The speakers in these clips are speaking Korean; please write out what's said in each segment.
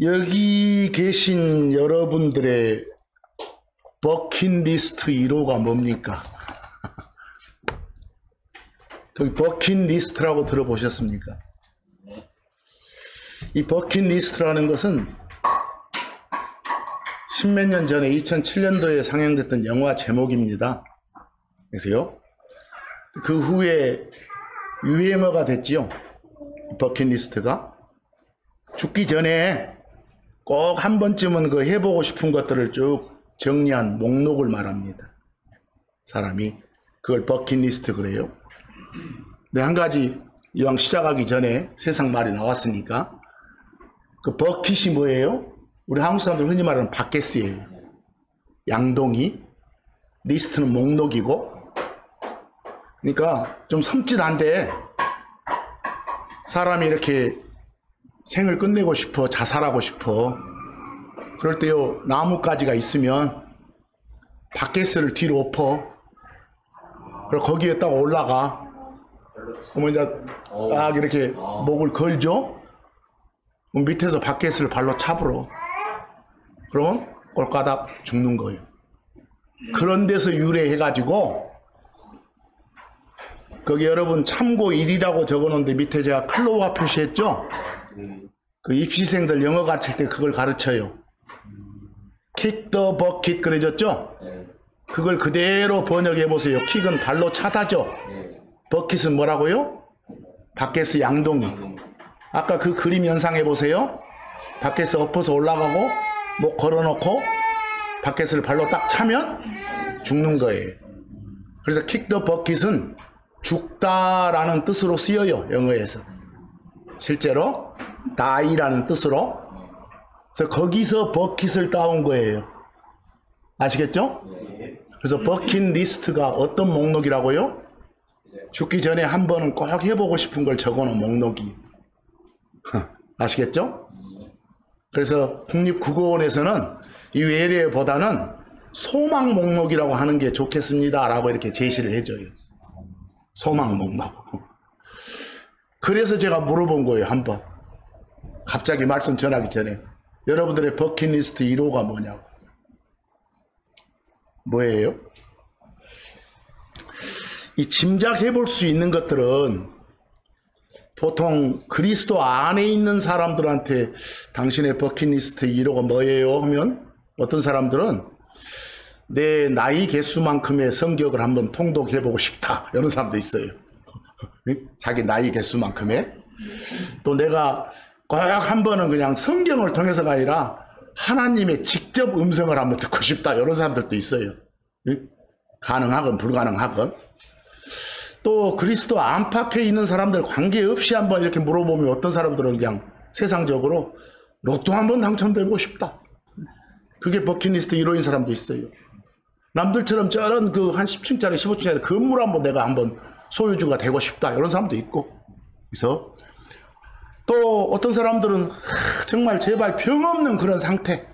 여기 계신 여러분들의 버킷리스트 1호가 뭡니까? 그 버킷리스트라고 들어보셨습니까? 이 버킷리스트라는 것은 십몇 년 전에 2007년도에 상영됐던 영화 제목입니다. 그래서요, 그 후에 유행어가 됐지요. 버킷리스트가 죽기 전에 꼭 한 번쯤은 그 해보고 싶은 것들을 쭉 정리한 목록을 말합니다. 사람이 그걸 버킷리스트 그래요. 근데 한 가지 이왕 시작하기 전에 세상 말이 나왔으니까 그 버킷이 뭐예요? 우리 한국 사람들 흔히 말하는 바켓이에요. 양동이, 리스트는 목록이고, 그러니까 좀 섬찟한데 사람이 이렇게 생을 끝내고 싶어, 자살하고 싶어, 그럴 때요 나뭇가지가 있으면 바켓을 뒤로 엎어, 그리고 거기에 딱 올라가. 그러면 이제 딱 이렇게 목을 걸죠. 그럼 밑에서 바켓을 발로 차불어. 그러면 꼴까닥 죽는 거예요. 그런 데서 유래해가지고 거기 여러분 참고 1이라고 적어놓은데 밑에 제가 클로와 표시했죠? 그 입시생들 영어 가르칠 때 그걸 가르쳐요. kick the bucket 그래졌죠? 그걸 그대로 번역해 보세요. 킥은 발로 차다죠? 버킷은 뭐라고요? 바켓의 양동이. 아까 그 그림 연상해 보세요. 바켓에 엎어서 올라가고 목 걸어놓고 바켓을 발로 딱 차면 죽는 거예요. 그래서 kick the bucket은 죽다라는 뜻으로 쓰여요. 영어에서. 실제로 die라는 뜻으로. 그래서 거기서 버킷을 따온 거예요. 아시겠죠? 그래서 버킷리스트가 어떤 목록이라고요? 죽기 전에 한 번은 꼭 해보고 싶은 걸 적어놓은 목록이. 아시겠죠? 그래서 국립국어원에서는 이 외래보다는 소망 목록이라고 하는 게 좋겠습니다 라고 이렇게 제시를 해줘요. 소망 목록. 그래서 제가 물어본 거예요. 한번 갑자기 말씀 전하기 전에 여러분들의 버킷리스트 1호가 뭐냐고. 뭐예요? 이 짐작해 볼 수 있는 것들은 보통 그리스도 안에 있는 사람들한테 당신의 버킷리스트 1호가 뭐예요? 하면 어떤 사람들은 내 나이 개수만큼의 성격을 한번 통독해 보고 싶다, 이런 사람도 있어요. 자기 나이 개수만큼의. 또 내가 꼭 한 번은 그냥 성경을 통해서가 아니라 하나님의 직접 음성을 한번 듣고 싶다, 이런 사람들도 있어요. 가능하건 불가능하건. 또 그리스도 안팎에 있는 사람들 관계없이 한번 이렇게 물어보면 어떤 사람들은 그냥 세상적으로 로또 한번 당첨되고 싶다, 그게 버킷리스트 1호인 사람도 있어요. 남들처럼 저런 그 한 10층짜리 15층짜리 건물 한번 내가 한번 소유주가 되고 싶다, 이런 사람도 있고. 그래서 또 어떤 사람들은 정말 제발 병 없는 그런 상태,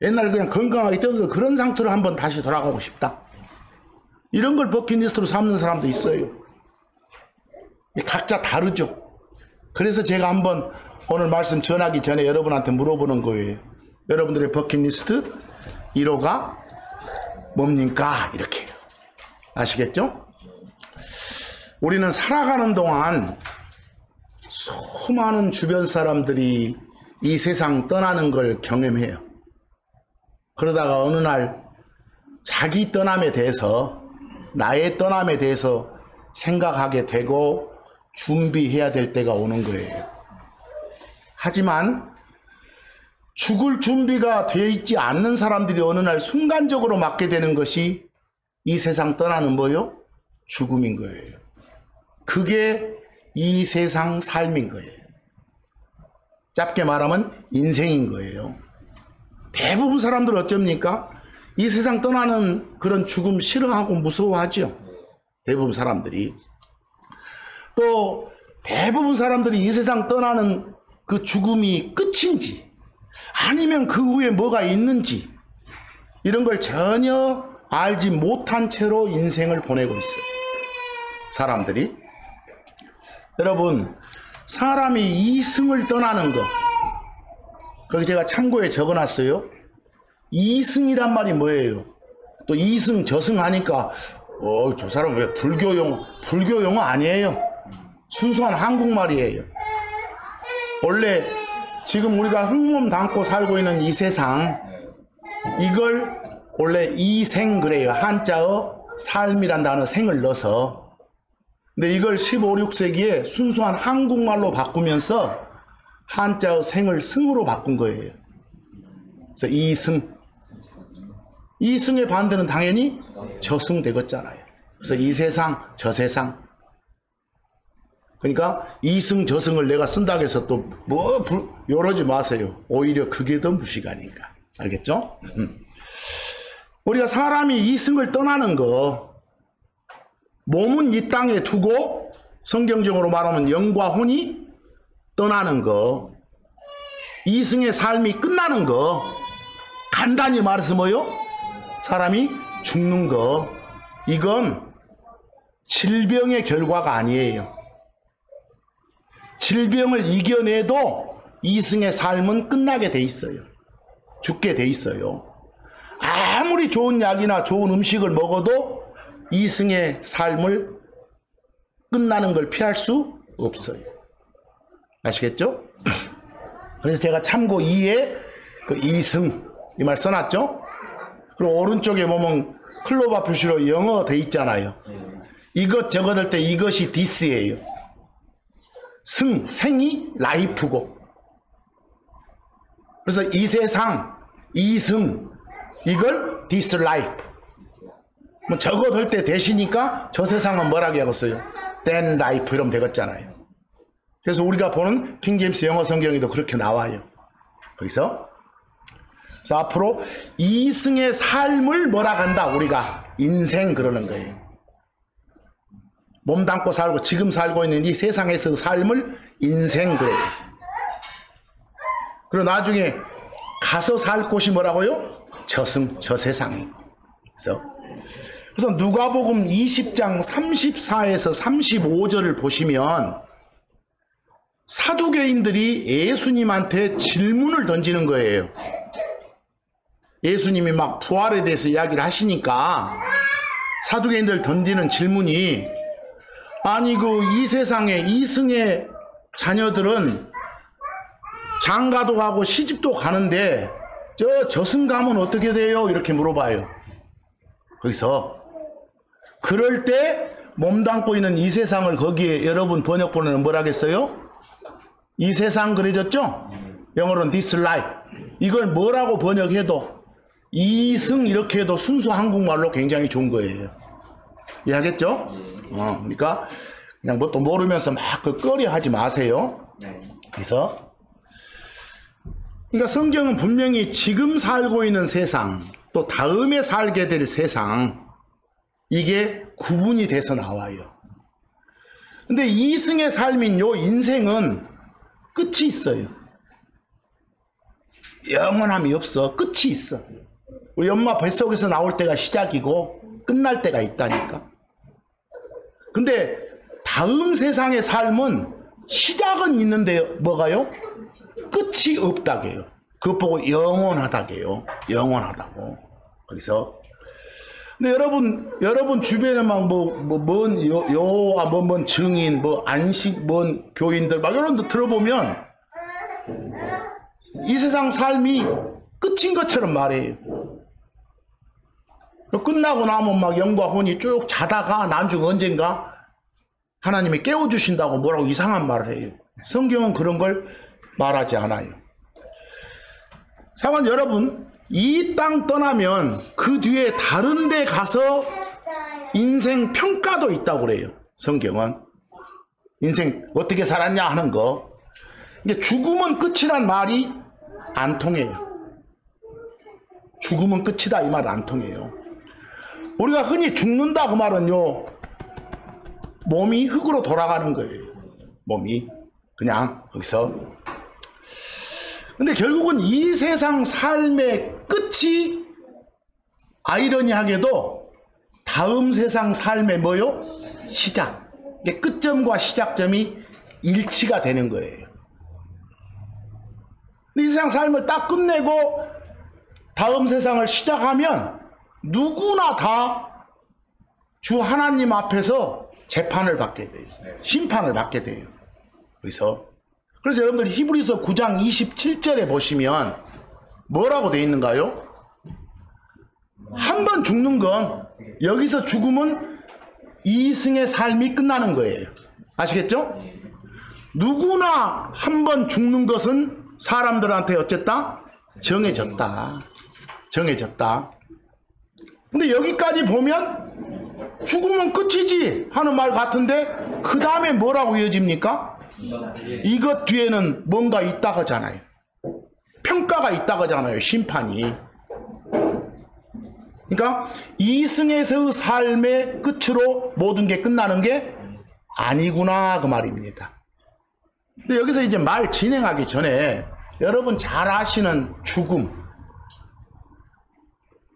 옛날에 그냥 건강하게 뛰어들던 그런 상태로 한번 다시 돌아가고 싶다, 이런 걸 버킷리스트로 삼는 사람도 있어요. 각자 다르죠. 그래서 제가 한번 오늘 말씀 전하기 전에 여러분한테 물어보는 거예요. 여러분들의 버킷리스트 1호가 뭡니까? 이렇게. 아시겠죠? 우리는 살아가는 동안 수많은 주변 사람들이 이 세상 떠나는 걸 경험해요. 그러다가 어느 날 자기 떠남에 대해서, 나의 떠남에 대해서 생각하게 되고 준비해야 될 때가 오는 거예요. 하지만 죽을 준비가 되어 있지 않는 사람들이 어느 날 순간적으로 맞게 되는 것이 이 세상 떠나는 뭐요? 죽음인 거예요. 그게 이 세상 삶인 거예요. 짧게 말하면 인생인 거예요. 대부분 사람들 어쩝니까? 이 세상 떠나는 그런 죽음 싫어하고 무서워하죠. 대부분 사람들이. 또 대부분 사람들이 이 세상 떠나는 그 죽음이 끝인지 아니면 그 후에 뭐가 있는지 이런 걸 전혀 알지 못한 채로 인생을 보내고 있어요. 사람들이. 여러분, 사람이 이승을 떠나는 것, 거기 제가 참고에 적어놨어요. 이승이란 말이 뭐예요? 또 이승 저승 하니까 저 사람 왜 불교 용어 아니에요. 순수한 한국말이에요. 원래 지금 우리가 흙몸 담고 살고 있는 이 세상, 이걸 원래 이생 그래요. 한자어 삶이란 단어 생을 넣어서. 근데 이걸 15, 16세기에 순수한 한국말로 바꾸면서 한자어 생을 승으로 바꾼 거예요. 그래서 이승. 이승의 반대는 당연히 저승 되겠잖아요. 그래서 이 세상, 저 세상. 그러니까 이승, 저승을 내가 쓴다고 해서 또 이러지 마세요. 오히려 그게 더 무시가니까. 알겠죠? 우리가 사람이 이승을 떠나는 거, 몸은 이 땅에 두고 성경적으로 말하면 영과 혼이 떠나는 거, 이승의 삶이 끝나는 거, 간단히 말해서 뭐요? 사람이 죽는 거. 이건 질병의 결과가 아니에요. 질병을 이겨내도 이승의 삶은 끝나게 돼 있어요. 죽게 돼 있어요. 아무리 좋은 약이나 좋은 음식을 먹어도 이승의 삶을 끝나는 걸 피할 수 없어요. 아시겠죠? 그래서 제가 참고 2에 그 이승 이 말 써놨죠? 그리고 오른쪽에 보면 클로바 표시로 영어 돼 있잖아요. 이것 적어들 때 이것이 this예요. 생이 life고. 그래서 이 세상, 이승, 이걸 this life. 뭐 적어둘 때 대시니까 저 세상은 뭐라고 하겠어요? then life 이러면 되겠잖아요. 그래서 우리가 보는 킹제임스 영어 성경에도 그렇게 나와요. 거기서. 그래서 앞으로 이승의 삶을 뭐라 한다? 우리가 인생 그러는 거예요. 몸 담고 살고 지금 살고 있는 이 세상에서 삶을 인생 그래요. 그리고 나중에 가서 살 곳이 뭐라고요? 저승, 저 세상이에요. 그래서 누가복음 20장 34에서 35절을 보시면 사두개인들이 예수님한테 질문을 던지는 거예요. 예수님이 막 부활에 대해서 이야기를 하시니까 사두개인들 던지는 질문이, 아니 이 세상에 이승의 자녀들은 장가도 가고 시집도 가는데 저승 가면 어떻게 돼요? 이렇게 물어봐요. 거기서 그럴 때 몸담고 있는 이 세상을 거기에 여러분 번역본에는 뭐라 하겠어요? 이 세상 그려졌죠? 영어로는 this life. 이걸 뭐라고 번역해도 이승 이렇게 해도 순수 한국말로 굉장히 좋은 거예요. 이해하겠죠? 그러니까 그냥 뭐 또 모르면서 막 그 꺼려 하지 마세요. 그래서 그러니까 성경은 분명히 지금 살고 있는 세상, 또 다음에 살게 될 세상, 이게 구분이 돼서 나와요. 근데 이승의 삶인 요 인생은 끝이 있어요. 영원함이 없어. 끝이 있어. 우리 엄마 뱃속에서 나올 때가 시작이고 끝날 때가 있다니까. 근데 다음 세상의 삶은 시작은 있는데 뭐가요? 끝이 없다게요. 그것 보고 영원하다게요. 영원하다고. 거기서. 근데 여러분 주변에 막 뭔 증인, 뭐 안식, 뭔 교인들 막 이런 데 들어보면 이 세상 삶이 끝인 것처럼 말해요. 끝나고 나면 막 영과 혼이 쭉 자다가 나중 언젠가 하나님이 깨워주신다고 뭐라고 이상한 말을 해요. 성경은 그런 걸 말하지 않아요. 사관 여러분, 이 땅 떠나면 그 뒤에 다른 데 가서 인생 평가도 있다고 그래요. 성경은. 인생 어떻게 살았냐 하는 거. 이게 죽음은 끝이란 말이 안 통해요. 죽음은 끝이다 이 말 안 통해요. 우리가 흔히 죽는다 그 말은요, 몸이 흙으로 돌아가는 거예요. 몸이 그냥 거기서. 근데 결국은 이 세상 삶의 끝이 아이러니하게도 다음 세상 삶의 뭐요? 시작. 이게 끝점과 시작점이 일치가 되는 거예요. 이 세상 삶을 딱 끝내고 다음 세상을 시작하면 누구나 다 주 하나님 앞에서 재판을 받게 돼요. 심판을 받게 돼요. 그래서 여러분들 히브리서 9장 27절에 보시면 뭐라고 되어 있는가요? 한 번 죽는 건 여기서 죽으면 이승의 삶이 끝나는 거예요. 아시겠죠? 누구나 한 번 죽는 것은 사람들한테 어쨌다? 정해졌다. 정해졌다. 근데 여기까지 보면 죽으면 끝이지 하는 말 같은데 그 다음에 뭐라고 이어집니까? 이것 뒤에는 뭔가 있다 하잖아요. 평가가 있다 하잖아요. 심판이. 그러니까 이승에서의 삶의 끝으로 모든 게 끝나는 게 아니구나 그 말입니다. 근데 여기서 이제 말 진행하기 전에 여러분 잘 아시는 죽음,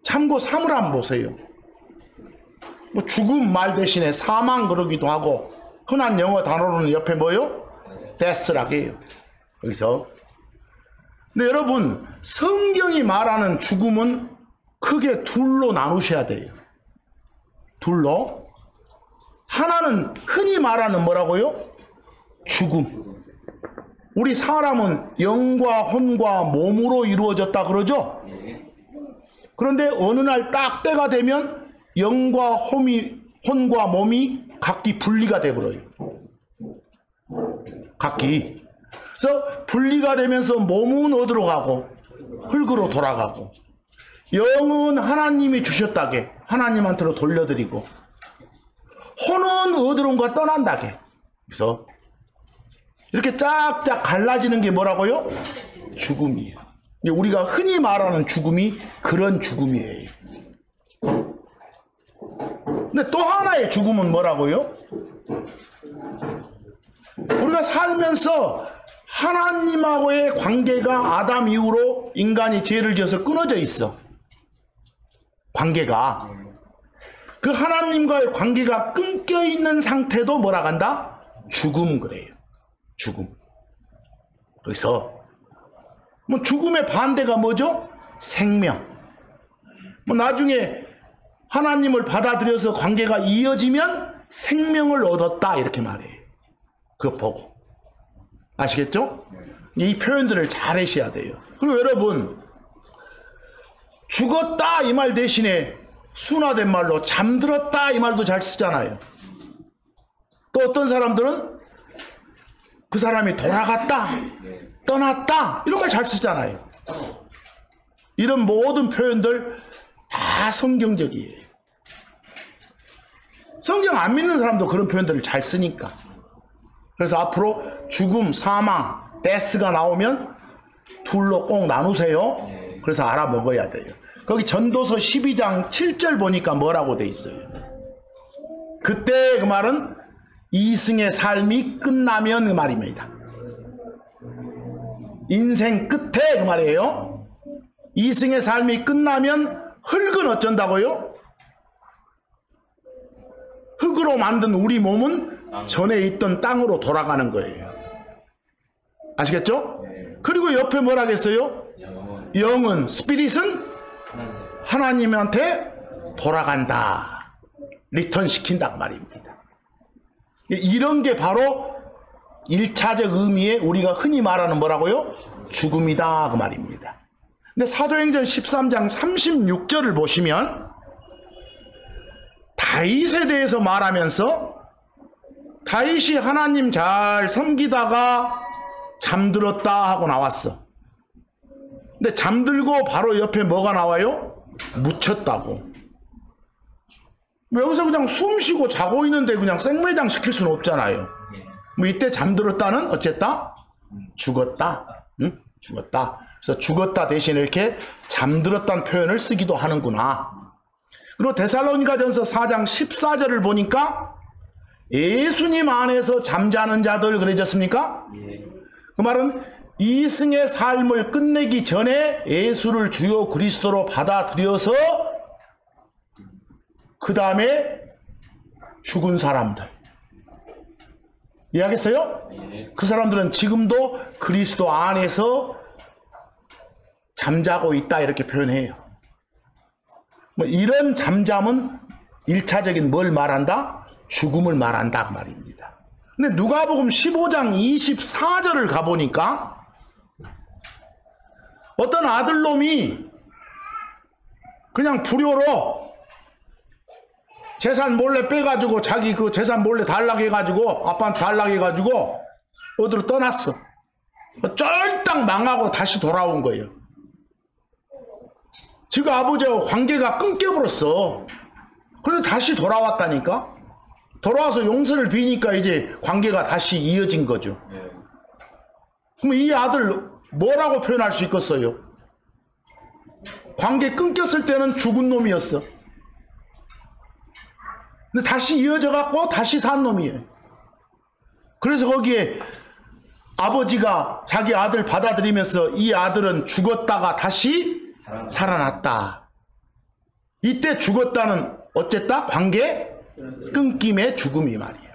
참고 사물 한번 보세요. 뭐 죽음 말 대신에 사망 그러기도 하고 흔한 영어 단어로는 옆에 뭐요? death라고 해요. 여기서. 근데 여러분 성경이 말하는 죽음은 크게 둘로 나누셔야 돼요. 둘로. 하나는 흔히 말하는 뭐라고요? 죽음. 우리 사람은 영과 혼과 몸으로 이루어졌다 그러죠? 그런데 어느 날 딱 때가 되면 영과 혼과 몸이 각기 분리가 되어버려요. 각기. 그래서 분리가 되면서 몸은 어디로 가고 흙으로 돌아가고 영은 하나님이 주셨다게 하나님한테로 돌려드리고 혼은 어디론가 떠난다게. 그래서 이렇게 쫙쫙 갈라지는 게 뭐라고요? 죽음이에요. 우리가 흔히 말하는 죽음이 그런 죽음이에요. 근데 또 하나의 죽음은 뭐라고요? 우리가 살면서 하나님하고의 관계가 아담 이후로 인간이 죄를 지어서 끊어져 있어. 관계가. 그 하나님과의 관계가 끊겨 있는 상태도 뭐라 한다? 죽음 그래요. 죽음. 그래서 뭐 죽음의 반대가 뭐죠? 생명. 뭐 나중에 하나님을 받아들여서 관계가 이어지면 생명을 얻었다 이렇게 말해요. 그거 보고. 아시겠죠? 이 표현들을 잘 하셔야 돼요. 그리고 여러분 죽었다 이 말 대신에 순화된 말로 잠들었다 이 말도 잘 쓰잖아요. 또 어떤 사람들은 그 사람이 돌아갔다, 떠났다 이런 걸 잘 쓰잖아요. 이런 모든 표현들 다 성경적이에요. 성경 안 믿는 사람도 그런 표현들을 잘 쓰니까. 그래서 앞으로 죽음, 사망, 데스가 나오면 둘로 꼭 나누세요. 그래서 알아먹어야 돼요. 거기 전도서 12장 7절 보니까 뭐라고 돼 있어요? 그때 그 말은 이승의 삶이 끝나면 그 말입니다. 인생 끝에 그 말이에요. 이승의 삶이 끝나면 흙은 어쩐다고요? 흙으로 만든 우리 몸은 전에 있던 땅으로 돌아가는 거예요. 아시겠죠? 그리고 옆에 뭐라겠어요? 영은, 스피릿은 하나님한테 돌아간다. 리턴 시킨다 말입니다. 이런 게 바로 1차적 의미의 우리가 흔히 말하는 뭐라고요? 죽음이다 그 말입니다. 근데 사도행전 13장 36절을 보시면 다윗에 대해서 말하면서 다윗이 하나님 잘 섬기다가 잠들었다 하고 나왔어. 근데 잠들고 바로 옆에 뭐가 나와요? 묻혔다고. 여기서 그냥 숨 쉬고 자고 있는데 그냥 생매장 시킬 수는 없잖아요. 뭐 이때 잠들었다는 어쨌다? 죽었다. 응? 죽었다. 그래서 죽었다 대신 이렇게 잠들었다는 표현을 쓰기도 하는구나. 그리고 데살로니가전서 4장 14절을 보니까 예수님 안에서 잠자는 자들 그래졌습니까? 그 말은 이승의 삶을 끝내기 전에 예수를 주요 그리스도로 받아들여서 그 다음에 죽은 사람들. 이해하겠어요? 그 사람들은 지금도 그리스도 안에서 잠자고 있다 이렇게 표현해요. 뭐 이런 잠잠은 1차적인 뭘 말한다? 죽음을 말한다 그 말입니다. 근데 누가복음 15장 24절을 가보니까 어떤 아들놈이 그냥 불효로 재산 몰래 빼가지고 자기 그 재산 몰래 달라고 해가지고 아빠한테 달라고 해가지고 어디로 떠났어. 쫄딱 망하고 다시 돌아온 거예요. 지금 아버지하고 관계가 끊겨버렸어. 그런데 다시 돌아왔다니까. 돌아와서 용서를 비니까 이제 관계가 다시 이어진 거죠. 그럼 이 아들 뭐라고 표현할 수 있겠어요? 관계 끊겼을 때는 죽은 놈이었어. 근데 다시 이어져 갖고 다시 산 놈이에요. 그래서 거기에 아버지가 자기 아들 받아들이면서 이 아들은 죽었다가 다시 살아났다. 이때 죽었다는 어쨌다? 관계 끊김의 죽음이 말이에요.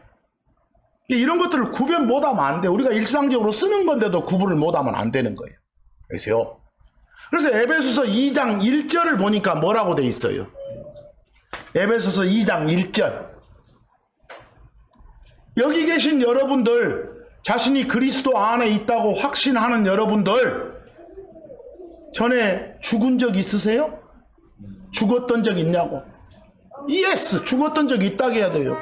이런 것들을 구별 못하면 안 돼. 우리가 일상적으로 쓰는 건데도 구분을 못하면 안 되는 거예요. 그래서요. 그래서 에베소서 2장 1절을 보니까 뭐라고 돼 있어요? 에베소서 2장 1절. 여기 계신 여러분들, 자신이 그리스도 안에 있다고 확신하는 여러분들, 전에 죽은 적 있으세요? 죽었던 적 있냐고? 예스, 죽었던 적이 있다고 해야 돼요.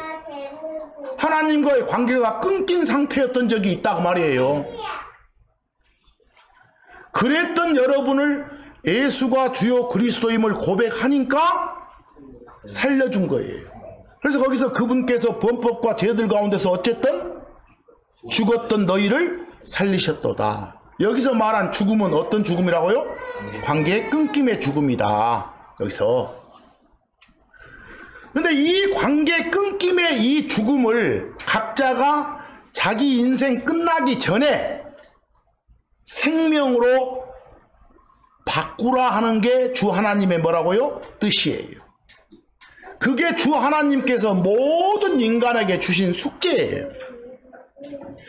하나님과의 관계가 끊긴 상태였던 적이 있다고 말이에요. 그랬던 여러분을 예수가 주요 그리스도임을 고백하니까 살려준 거예요. 그래서 거기서 그분께서 범법과 죄들 가운데서 어쨌든 죽었던 너희를 살리셨도다. 여기서 말한 죽음은 어떤 죽음이라고요? 관계 끊김의 죽음이다. 여기서. 근데 이 관계 끊김의 이 죽음을 각자가 자기 인생 끝나기 전에 생명으로 바꾸라 하는 게 주 하나님의 뭐라고요? 뜻이에요. 그게 주 하나님께서 모든 인간에게 주신 숙제예요.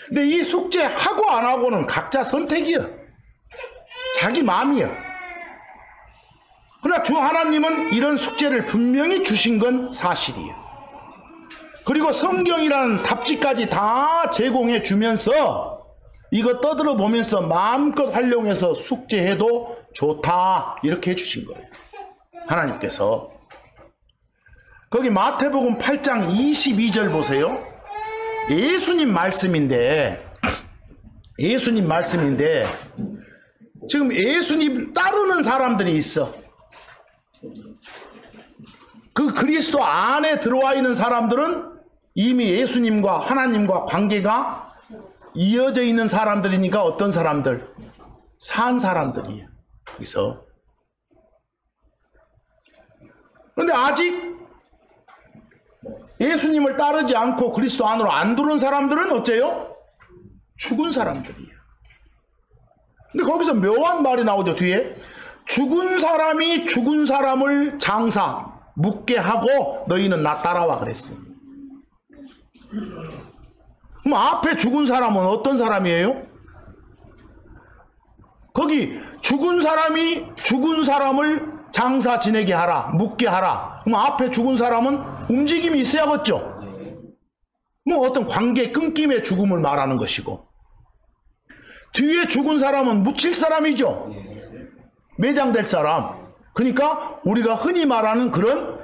근데 이 숙제 하고 안 하고는 각자 선택이야. 자기 마음이야. 그러나 주 하나님은 이런 숙제를 분명히 주신 건 사실이에요. 그리고 성경이라는 답지까지 다 제공해 주면서 이거 떠들어 보면서 마음껏 활용해서 숙제해도 좋다 이렇게 해주신 거예요. 하나님께서. 거기 마태복음 8장 22절 보세요. 예수님 말씀인데 지금 예수님 따르는 사람들이 있어. 그 그리스도 안에 들어와 있는 사람들은 이미 예수님과 하나님과 관계가 이어져 있는 사람들이니까 어떤 사람들? 산 사람들이에요. 그래서 그런데 아직 예수님을 따르지 않고 그리스도 안으로 안 들어온 사람들은 어째요? 죽은 사람들이에요. 근데 거기서 묘한 말이 나오죠. 뒤에 죽은 사람이 죽은 사람을 장사 묻게 하고 너희는 나 따라와 그랬어. 그럼 앞에 죽은 사람은 어떤 사람이에요? 거기 죽은 사람이 죽은 사람을 장사 지내게 하라, 묻게 하라. 그럼 앞에 죽은 사람은 움직임이 있어야겠죠. 뭐 어떤 관계 끊김의 죽음을 말하는 것이고, 뒤에 죽은 사람은 묻힐 사람이죠. 매장될 사람. 그러니까 우리가 흔히 말하는 그런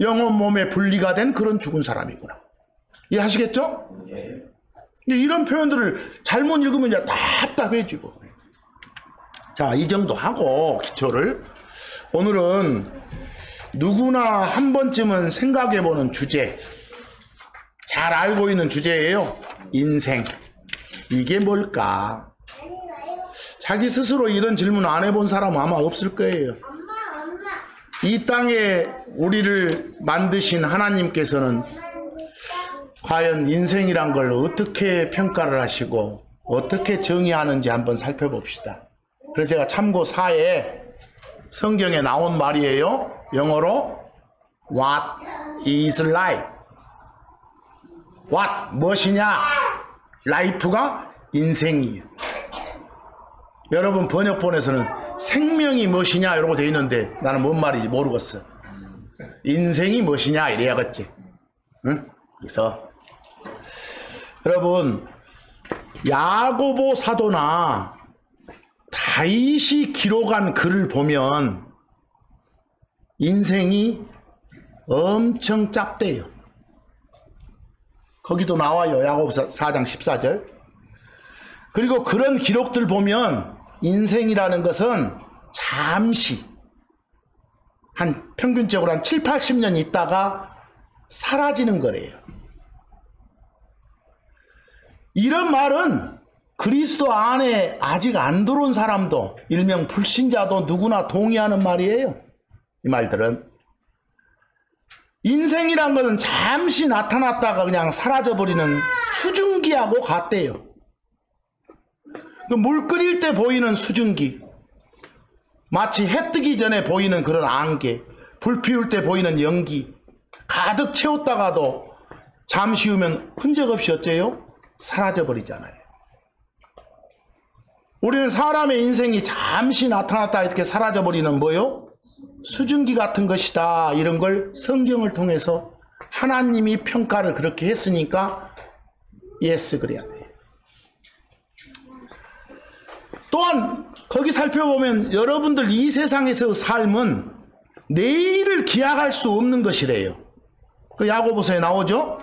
영혼 몸에 분리가 된 그런 죽은 사람이구나. 이해하시겠죠? 이런 표현들을 잘못 읽으면 이제 답답해지고. 자, 이 정도 하고 기초를 오늘은 누구나 한 번쯤은 생각해보는 주제, 잘 알고 있는 주제예요. 인생. 이게 뭘까? 자기 스스로 이런 질문 안 해본 사람은 아마 없을 거예요. 이 땅에 우리를 만드신 하나님께서는 과연 인생이란 걸 어떻게 평가를 하시고 어떻게 정의하는지 한번 살펴봅시다. 그래서 제가 참고 4에 성경에 나온 말이에요. 영어로 What is life? What, 무엇이냐? Life가 인생이에요. 여러분 번역본에서는 생명이 무엇이냐 이러고 돼 있는데 나는 뭔 말인지 모르겠어. 인생이 무엇이냐 이래야겠지. 응? 그래서 여러분 야고보 사도나 다윗이 기록한 글을 보면 인생이 엄청 짧대요. 거기도 나와요. 야고보서 4장 14절. 그리고 그런 기록들 보면 인생이라는 것은 잠시 한 평균적으로 한 7, 80년 있다가 사라지는 거래요. 이런 말은 그리스도 안에 아직 안 들어온 사람도 일명 불신자도 누구나 동의하는 말이에요. 이 말들은 인생이란 것은 잠시 나타났다가 그냥 사라져버리는 수증기하고 같대요. 그 물 끓일 때 보이는 수증기, 마치 해 뜨기 전에 보이는 그런 안개, 불 피울 때 보이는 연기, 가득 채웠다가도 잠시 후면 흔적 없이 어째요? 사라져버리잖아요. 우리는 사람의 인생이 잠시 나타났다 이렇게 사라져버리는 뭐요? 수증기 같은 것이다. 이런 걸 성경을 통해서 하나님이 평가를 그렇게 했으니까 예스 그래야 돼요. 또한 거기 살펴보면 여러분들 이 세상에서 삶은 내일을 기약할 수 없는 것이래요. 그 야고보서에 나오죠?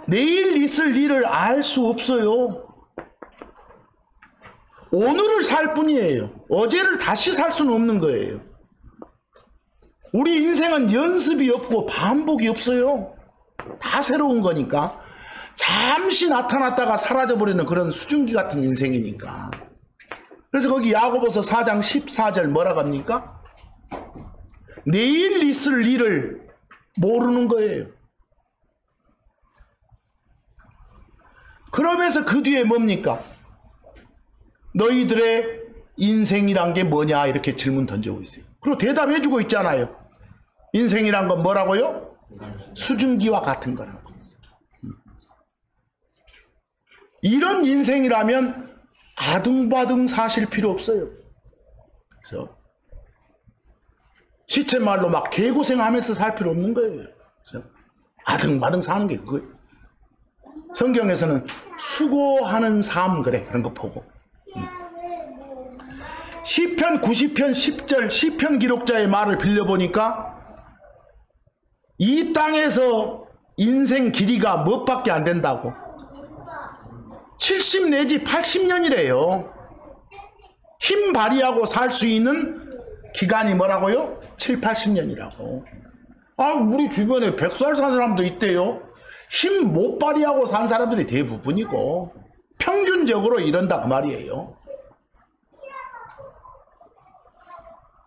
내일 있을 일을 알 수 없어요. 오늘을 살 뿐이에요. 어제를 다시 살 수는 없는 거예요. 우리 인생은 연습이 없고 반복이 없어요. 다 새로운 거니까. 잠시 나타났다가 사라져버리는 그런 수증기 같은 인생이니까. 그래서 거기 야고보서 4장 14절 뭐라고 합니까? 내일 있을 일을 모르는 거예요. 그러면서 그 뒤에 뭡니까? 너희들의 인생이란 게 뭐냐 이렇게 질문 던지고 있어요. 그리고 대답해주고 있잖아요. 인생이란 건 뭐라고요? 수증기와 같은 거라고. 이런 인생이라면 아둥바둥 사실 필요 없어요. 그래서 시체말로 막 개고생하면서 살 필요 없는 거예요. 그래서 아둥바둥 사는 게 그거예요. 성경에서는 수고하는 삶 그래 그런 거 보고. 시편 90편 10절 시편 기록자의 말을 빌려보니까 이 땅에서 인생 길이가 뭣밖에 안 된다고. 70 내지 80년이래요. 힘 발휘하고 살 수 있는 기간이 뭐라고요? 7, 80년이라고. 아, 우리 주변에 100살 산 사람도 있대요. 힘 못 발휘하고 산 사람들이 대부분이고 평균적으로 이런다 그 말이에요.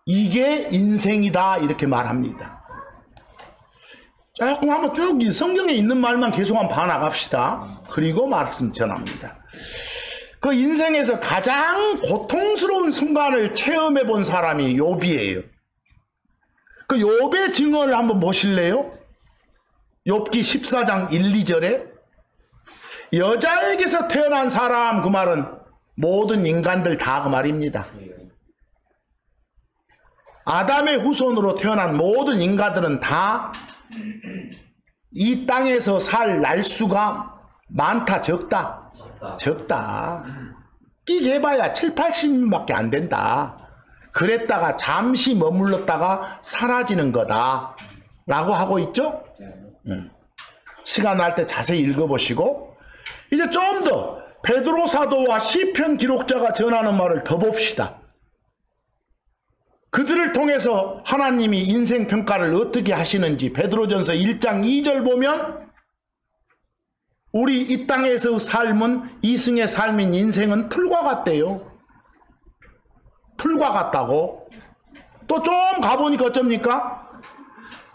이게 인생이다 이렇게 말합니다. 조금 한번 쭉 성경에 있는 말만 계속 한번 봐나갑시다. 그리고 말씀 전합니다. 그 인생에서 가장 고통스러운 순간을 체험해 본 사람이 욥이에요. 그 욥의 증언을 한번 보실래요? 욥기 14장 1, 2절에 여자에게서 태어난 사람 그 말은 모든 인간들 다 그 말입니다. 아담의 후손으로 태어난 모든 인간들은 다 이 땅에서 살 날수가 많다 적다? 적다. 끼개봐야 7, 80년밖에 안 된다. 그랬다가 잠시 머물렀다가 사라지는 거다 라고 하고 있죠. 시간 날 때 자세히 읽어보시고 이제 좀 더 베드로 사도와 시편 기록자가 전하는 말을 더 봅시다. 그들을 통해서 하나님이 인생 평가를 어떻게 하시는지 베드로전서 1장 2절 보면 우리 이 땅에서 삶은 이승의 삶인 인생은 풀과 같대요. 풀과 같다고. 또 좀 가보니까 어쩝니까?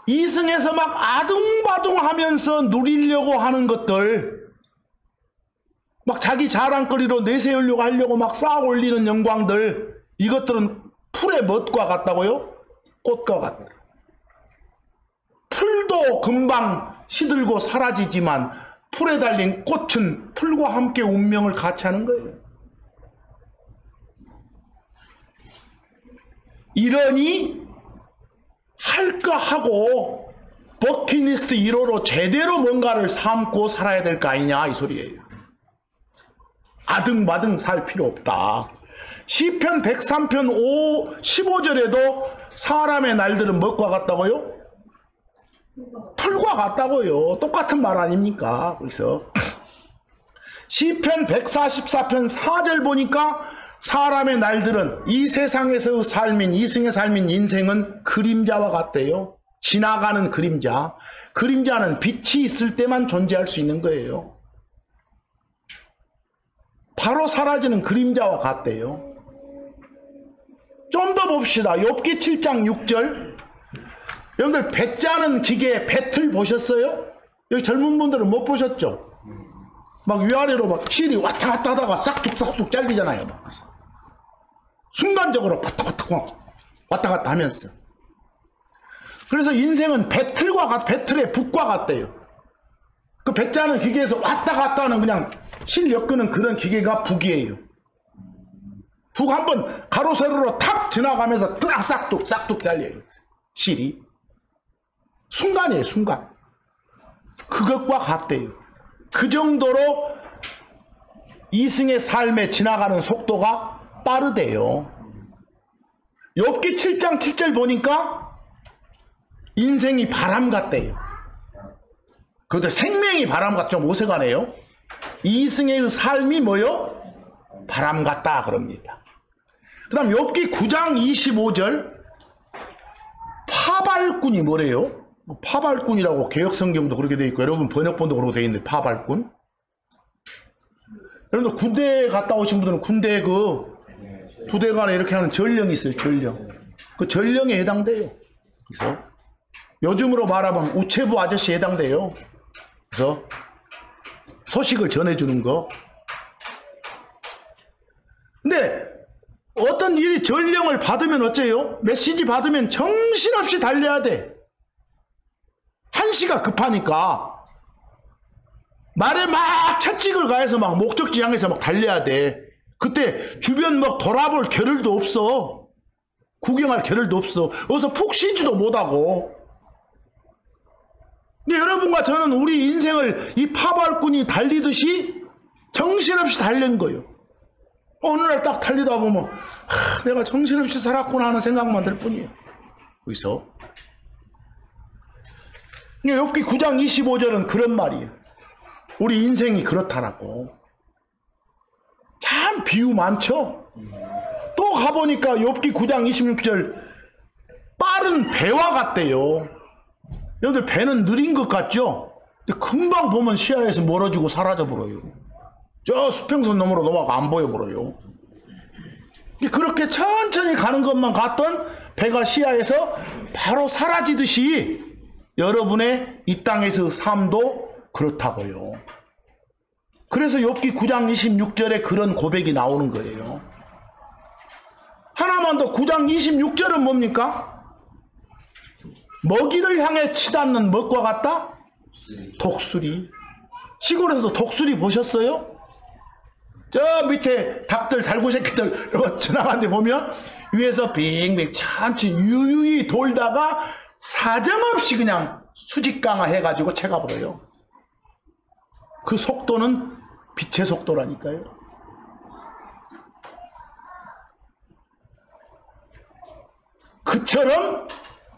이승에서 막 아둥바둥 하면서 누리려고 하는 것들, 막 자기 자랑거리로 내세우려고 하려고 막 쌓아 올리는 영광들, 이것들은 풀의 멋과 같다고요? 꽃과 같다. 풀도 금방 시들고 사라지지만 풀에 달린 꽃은 풀과 함께 운명을 같이 하는 거예요. 이러니 할까 하고 버킷리스트 1호로 제대로 뭔가를 삼고 살아야 될 거 아니냐 이 소리예요. 아등바등 살 필요 없다. 시편 103편 15절에도 사람의 날들은 뭐과 같다고요? 풀과 같다고요. 똑같은 말 아닙니까? 그래서 시편 144편 4절 보니까 사람의 날들은 이 세상에서 삶인 이승의 삶인 인생은 그림자와 같대요. 지나가는 그림자. 그림자는 빛이 있을 때만 존재할 수 있는 거예요. 바로 사라지는 그림자와 같대요. 좀 더 봅시다. 욥기 7장 6절. 여러분들 배 짜는 기계 배틀 보셨어요? 여기 젊은 분들은 못 보셨죠? 막 위아래로 막 실이 왔다 갔다 하다가 싹둑 잘리잖아요. 막. 순간적으로 파탁파탁 왔다 갔다 하면서. 그래서 인생은 배틀의 북과 같대요. 그 배 짜는 기계에서 왔다 갔다 하는 그냥 실 엮는 그런 기계가 북이에요. 북 한번 가로 세로로 탁 지나가면서 싹둑 잘려요. 실이. 순간이에요, 순간. 그것과 같대요. 그 정도로 이승의 삶에 지나가는 속도가 빠르대요. 욥기 7장 7절 보니까 인생이 바람 같대요. 그런데 생명이 바람 같죠. 오색하네요. 이승의 삶이 뭐요? 바람 같다 그럽니다. 그 다음 욥기 9장 25절 파발꾼이 뭐래요? 파발꾼이라고 개혁성경도 그렇게 되어 있고 여러분 번역본도 그렇게 되어 있는데 파발꾼. 여러분들 군대 갔다 오신 분들은 군대 그 부대간에 이렇게 하는 전령이 있어요. 전령. 그 전령에 해당돼요. 그래서 요즘으로 말하면 우체부 아저씨에 해당돼요. 그래서 소식을 전해주는 거. 근데 어떤 일이 전령을 받으면 어째요? 메시지 받으면 정신없이 달려야 돼. 한시가 급하니까 말에 막 채찍을 가해서 막 목적지 향해서 막 달려야 돼. 그때 주변 막 돌아볼 겨를도 없어. 구경할 겨를도 없어. 어서 푹 쉬지도 못하고. 근데 여러분과 저는 우리 인생을 이 파발꾼이 달리듯이 정신없이 달린 거예요. 어느 날 딱 달리다 보면 내가 정신없이 살았구나 하는 생각만 들 뿐이에요. 여기서 욥기 9장 25절은 그런 말이에요. 우리 인생이 그렇다라고. 참 비유 많죠? 또 가보니까 욥기 9장 26절 빠른 배와 같대요. 여러분들 배는 느린 것 같죠? 근데 금방 보면 시야에서 멀어지고 사라져버려요. 저 수평선 너머로 넘어가 안 보여버려요. 그렇게 천천히 가는 것만 같던 배가 시야에서 바로 사라지듯이 여러분의 이 땅에서 삶도 그렇다고요. 그래서 욥기 9장 26절에 그런 고백이 나오는 거예요. 하나만 더 9장 26절은 뭡니까? 먹이를 향해 치닫는 먹과 같다? 독수리. 시골에서 독수리 보셨어요? 저 밑에 닭들, 달구새끼들 지나가는데 보면 위에서 빙빙 천천히 유유히 돌다가 사정없이 그냥 수직강화 해가지고 채가버려요. 그 속도는 빛의 속도라니까요. 그처럼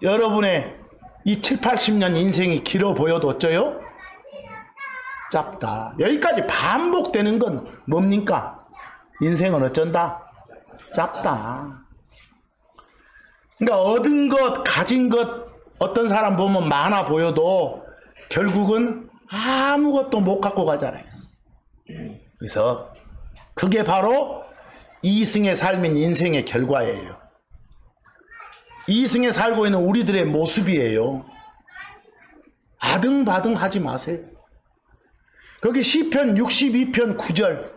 여러분의 이 7, 80년 인생이 길어 보여도 어쩌요? 짧다. 여기까지 반복되는 건 뭡니까? 인생은 어쩐다? 짧다. 그러니까 얻은 것, 가진 것 어떤 사람 보면 많아 보여도 결국은 아무것도 못 갖고 가잖아요. 그래서 그게 바로 이승의 삶인 인생의 결과예요. 이승에 살고 있는 우리들의 모습이에요. 아등바등 하지 마세요. 거기 시편 62편 9절.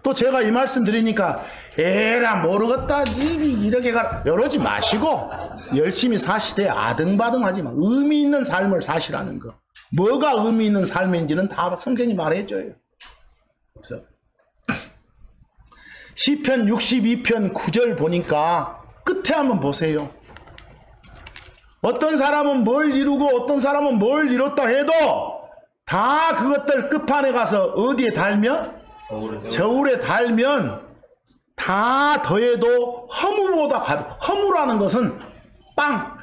또 제가 이 말씀 드리니까 에라 모르겠다 이렇게 이러지 마시고 열심히 사시되 아등바등 하지 마. 의미 있는 삶을 사시라는 거. 뭐가 의미 있는 삶인지는 다 성경이 말해줘요. 그래서 시편 62편 9절 보니까 끝에 한번 보세요. 어떤 사람은 뭘 이루고 어떤 사람은 뭘 이뤘다 해도 다 그것들 끝판에 가서 어디에 달면? 저울에 달면 다 더해도 허무보다 허무라는 것은 빵!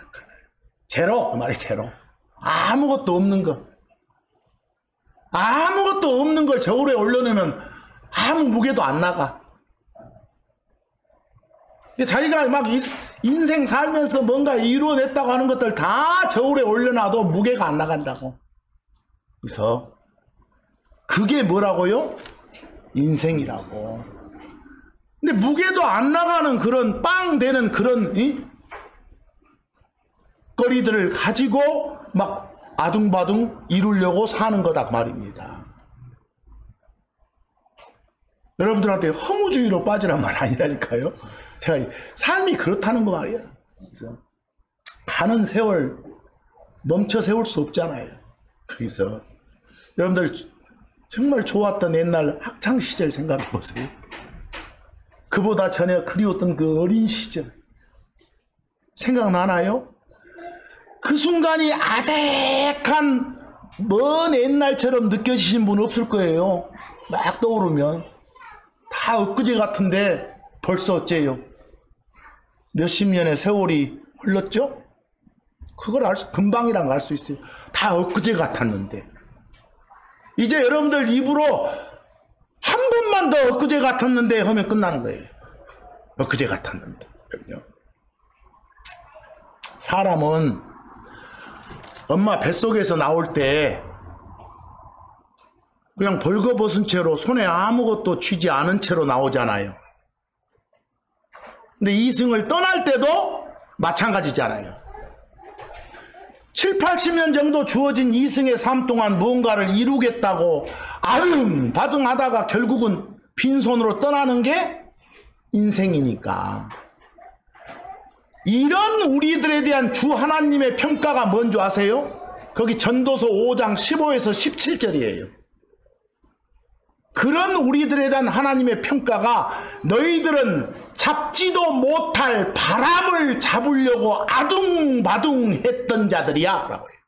제로! 그 말이 제로. 아무것도 없는 거. 아무것도 없는 걸 저울에 올려놓으면 아무 무게도 안 나가. 자기가 막 인생 살면서 뭔가 이루어냈다고 하는 것들 다 저울에 올려놔도 무게가 안 나간다고. 그래서 그게 뭐라고요? 인생이라고. 근데 무게도 안 나가는 그런 빵 되는 그런 거리들을 가지고 막 아둥바둥 이루려고 사는 거다 말입니다. 여러분들한테 허무주의로 빠지란 말 아니라니까요. 제가 삶이 그렇다는 거 말이에요. 그래서 가는 세월 멈춰 세울 수 없잖아요. 그래서 여러분들 정말 좋았던 옛날 학창 시절 생각해 보세요. 그보다 전에 그리웠던 그 어린 시절 생각나나요? 그 순간이 아득한 먼 옛날처럼 느껴지신 분 없을 거예요. 막 떠오르면 다 엊그제 같은데 벌써 어째요? 몇십 년의 세월이 흘렀죠? 그걸 금방이란 걸 알 수 있어요. 다 엊그제 같았는데 이제 여러분들 입으로 한 번만 더 엊그제 같았는데 하면 끝나는 거예요. 엊그제 같았는데. 사람은 엄마 뱃속에서 나올 때 그냥 벌거벗은 채로 손에 아무것도 쥐지 않은 채로 나오잖아요. 근데 이승을 떠날 때도 마찬가지잖아요. 7, 80년 정도 주어진 이승의 삶 동안 무언가를 이루겠다고 아름바둥 하다가 결국은 빈손으로 떠나는 게 인생이니까. 이런 우리들에 대한 주 하나님의 평가가 뭔지 아세요? 거기 전도서 5장 15에서 17절이에요. 그런 우리들에 대한 하나님의 평가가 너희들은 잡지도 못할 바람을 잡으려고 아둥바둥 했던 자들이야 라고 해요.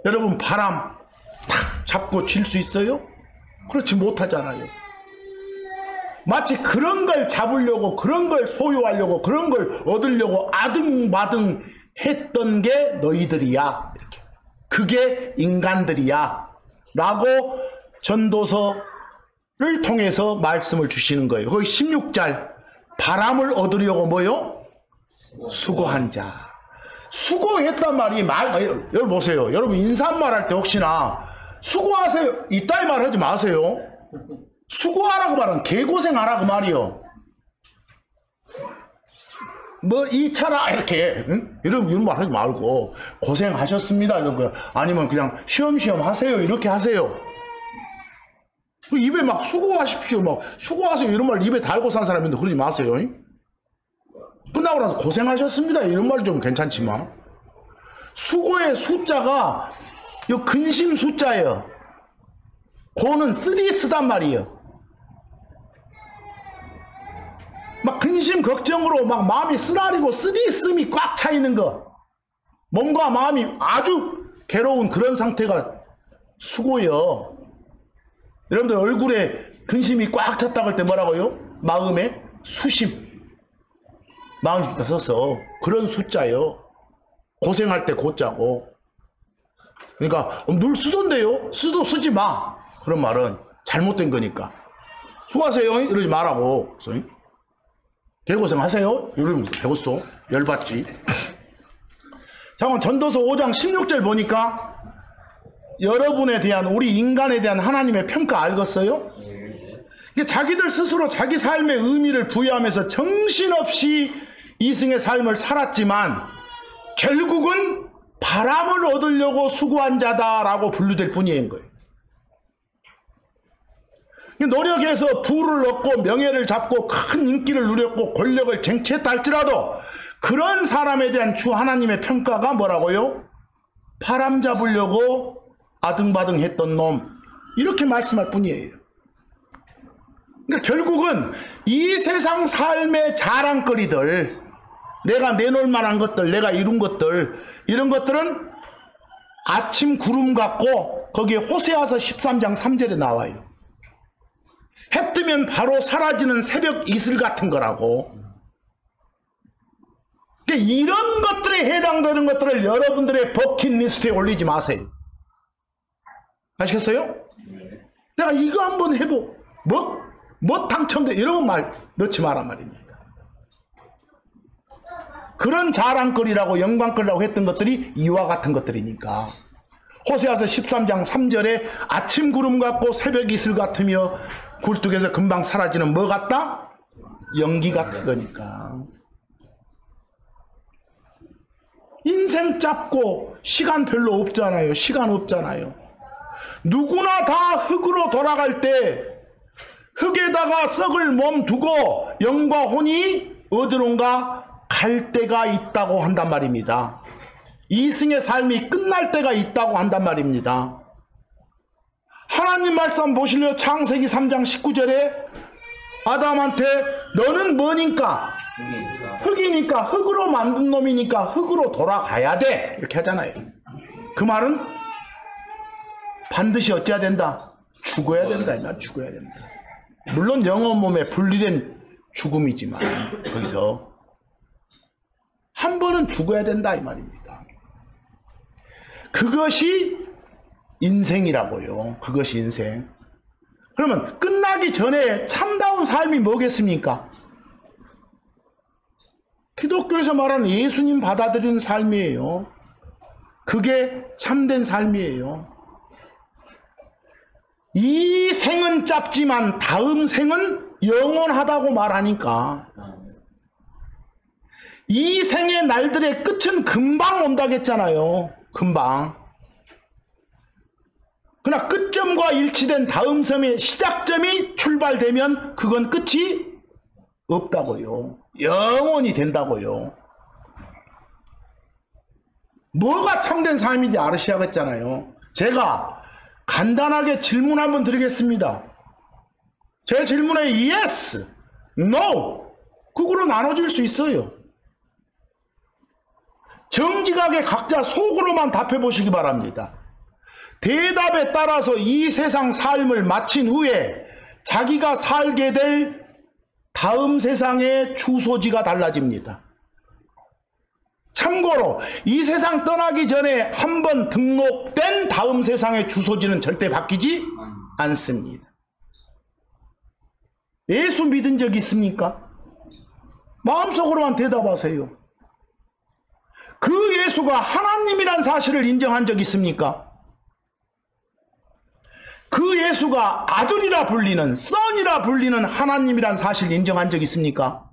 여러분 바람 탁 잡고 쥘 수 있어요? 그렇지 못하잖아요. 마치 그런 걸 잡으려고 그런 걸 소유하려고 그런 걸 얻으려고 아둥바둥 했던 게 너희들이야. 이렇게. 그게 인간들이야 라고 전도서를 통해서 말씀을 주시는 거예요. 거기 16절 바람을 얻으려고 뭐요? 수고한 자. 수고했단 말이 여러분 보세요. 여러분 인사말 할 때 혹시나 수고하세요 이따위 말 하지 마세요. 수고하라고 말은 개고생하라고 말이요. 뭐 이 차라 이렇게 이런 말 하지 말고 고생하셨습니다 이런 거 아니면 그냥 쉬엄쉬엄 하세요 이렇게 하세요. 입에 막 수고하십시오 막 수고하세요 이런 말 입에 달고 산 사람인데 그러지 마세요. 끝나고 나서 고생하셨습니다 이런 말이 좀 괜찮지만 수고의 숫자가 요 근심 숫자예요. 고는 쓰디쓰단 말이에요. 막 근심 걱정으로 막 마음이 쓰라리고 쓰디씀이 꽉 차 있는 거 몸과 마음이 아주 괴로운 그런 상태가 수고요. 여러분들 얼굴에 근심이 꽉 찼다고 할 때 뭐라고요? 마음에 수심 마음이 써서 그런 숫자요. 고생할 때 고자고 그러니까 늘 쓰던데요. 쓰도 쓰지 마. 그런 말은 잘못된 거니까 수고하세요 이러지 말라고. 개고생 하세요? 이러면 배웠어. 열받지. 잠깐 전도서 5장 16절 보니까 여러분에 대한 우리 인간에 대한 하나님의 평가 알겠어요? 자기들 스스로 자기 삶의 의미를 부여하면서 정신없이 이승의 삶을 살았지만 결국은 바람을 얻으려고 수고한 자다라고 분류될 뿐인 거예요. 노력해서 부를 얻고 명예를 잡고 큰 인기를 누렸고 권력을 쟁취했다 할지라도 그런 사람에 대한 주 하나님의 평가가 뭐라고요? 바람 잡으려고 아등바등 했던 놈 이렇게 말씀할 뿐이에요. 그러니까 결국은 이 세상 삶의 자랑거리들, 내가 내놓을 만한 것들, 내가 이룬 것들, 이런 것들은 아침 구름 같고 거기에 호세아서 13장 3절에 나와요. 해 뜨면 바로 사라지는 새벽 이슬 같은 거라고. 그러니까 이런 것들에 해당되는 것들을 여러분들의 버킷리스트에 올리지 마세요. 아시겠어요? 내가 이거 한번 해보, 뭐 당첨돼, 이런 말 넣지 마란 말입니다. 그런 자랑거리라고 영광거리라고 했던 것들이 이와 같은 것들이니까. 호세아서 13장 3절에 아침 구름 같고 새벽 이슬 같으며 굴뚝에서 금방 사라지는 뭐 같다? 연기 같은 거니까. 인생 짧고 시간 별로 없잖아요. 시간 없잖아요. 누구나 다 흙으로 돌아갈 때 흙에다가 썩을 몸 두고 영과 혼이 어디론가 갈 때가 있다고 한단 말입니다. 이승의 삶이 끝날 때가 있다고 한단 말입니다. 하나님 말씀 보실래요? 창세기 3장 19절에 아담한테 너는 뭐니까? 흙이니까, 흙으로 만든 놈이니까 흙으로 돌아가야 돼, 이렇게 하잖아요. 그 말은 반드시 어찌해야 된다? 죽어야 된다, 이 말. 죽어야 된다. 물론 영혼 몸에 분리된 죽음이지만 거기서 한 번은 죽어야 된다, 이 말입니다. 그것이 인생이라고요. 그것이 인생. 그러면 끝나기 전에 참다운 삶이 뭐겠습니까? 기독교에서 말하는 예수님 받아들이는 삶이에요. 그게 참된 삶이에요. 이 생은 짧지만 다음 생은 영원하다고 말하니까 이 생의 날들의 끝은 금방 온다겠잖아요. 금방. 그러나 끝점과 일치된 다음 생의 시작점이 출발되면 그건 끝이 없다고요. 영원히 된다고요. 뭐가 참된 삶인지 알으셔야겠잖아요. 제가 간단하게 질문 한번 드리겠습니다. 제 질문에 yes, no, 그거로 나눠질 수 있어요. 정직하게 각자 속으로만 답해 보시기 바랍니다. 대답에 따라서 이 세상 삶을 마친 후에 자기가 살게 될 다음 세상의 주소지가 달라집니다. 참고로 이 세상 떠나기 전에 한번 등록된 다음 세상의 주소지는 절대 바뀌지 않습니다. 예수 믿은 적 있습니까? 마음속으로만 대답하세요. 그 예수가 하나님이란 사실을 인정한 적 있습니까? 그 예수가 아들이라 불리는, 썬이라 불리는 하나님이란 사실을 인정한 적 있습니까?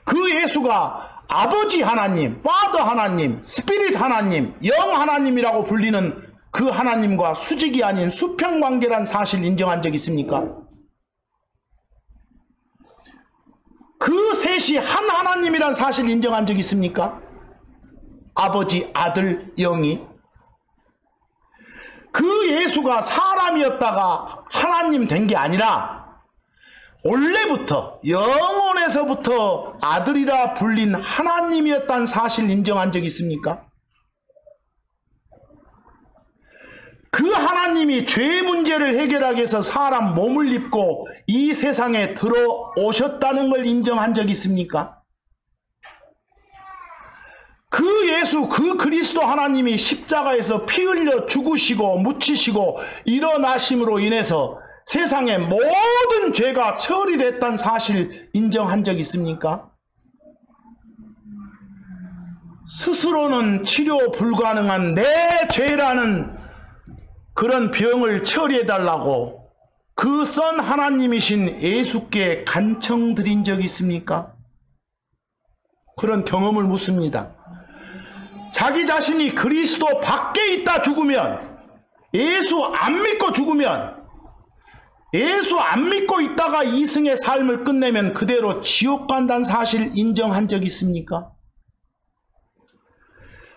그 예수가 아버지 하나님, 파더 하나님, 스피릿 하나님, 영 하나님이라고 불리는 그 하나님과 수직이 아닌 수평관계란 사실을 인정한 적 있습니까? 그 셋이 한 하나님이란 사실을 인정한 적 있습니까? 아버지, 아들, 영이. 그 예수가 사람이었다가 하나님 된 게 아니라 원래부터 영원에서부터 아들이라 불린 하나님이었다는 사실을 인정한 적 있습니까? 그 하나님이 죄 문제를 해결하기 위해서 사람 몸을 입고 이 세상에 들어오셨다는 걸 인정한 적 있습니까? 그 예수, 그 그리스도 하나님이 십자가에서 피 흘려 죽으시고 묻히시고 일어나심으로 인해서 세상의 모든 죄가 처리됐다는 사실 인정한 적 있습니까? 스스로는 치료 불가능한 내 죄라는 그런 병을 처리해달라고 그 선 하나님이신 예수께 간청드린 적이 있습니까? 그런 경험을 묻습니다. 자기 자신이 그리스도 밖에 있다 죽으면, 예수 안 믿고 죽으면, 예수 안 믿고 있다가 이승의 삶을 끝내면 그대로 지옥 간다는 사실 인정한 적 있습니까?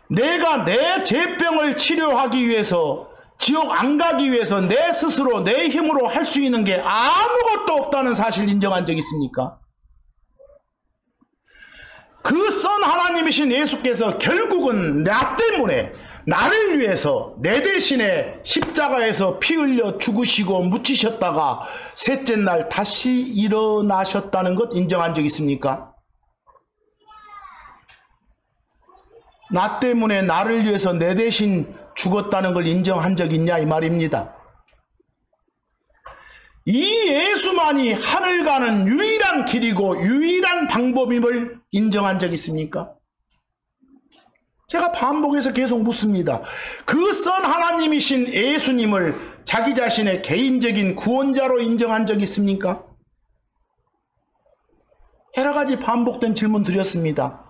내가 내 죄병을 치료하기 위해서 지옥 안 가기 위해서 내 스스로 내 힘으로 할 수 있는 게 아무것도 없다는 사실 인정한 적 있습니까? 그 선 하나님이신 예수께서 결국은 나 때문에 나를 위해서 내 대신에 십자가에서 피 흘려 죽으시고 묻히셨다가 셋째 날 다시 일어나셨다는 것 인정한 적 있습니까? 나 때문에 나를 위해서 내 대신 죽었다는 걸 인정한 적 있냐 이 말입니다. 이 예수만이 하늘 가는 유일한 길이고 유일한 방법임을 인정한 적 있습니까? 제가 반복해서 계속 묻습니다. 그 선 하나님이신 예수님을 자기 자신의 개인적인 구원자로 인정한 적 있습니까? 여러 가지 반복된 질문 드렸습니다.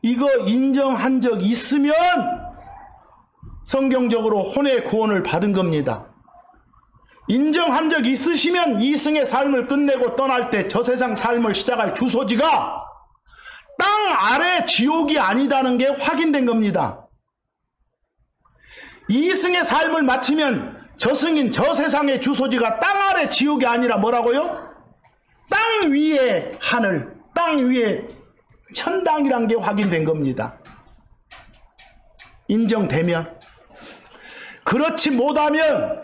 이거 인정한 적 있으면 성경적으로 혼의 구원을 받은 겁니다. 인정한 적 있으시면 이승의 삶을 끝내고 떠날 때 저 세상 삶을 시작할 주소지가 땅 아래 지옥이 아니다는 게 확인된 겁니다. 이승의 삶을 마치면 저 승인 저 세상의 주소지가 땅 아래 지옥이 아니라 뭐라고요? 땅 위의 하늘, 땅 위의 천당이란 게 확인된 겁니다. 인정되면. 그렇지 못하면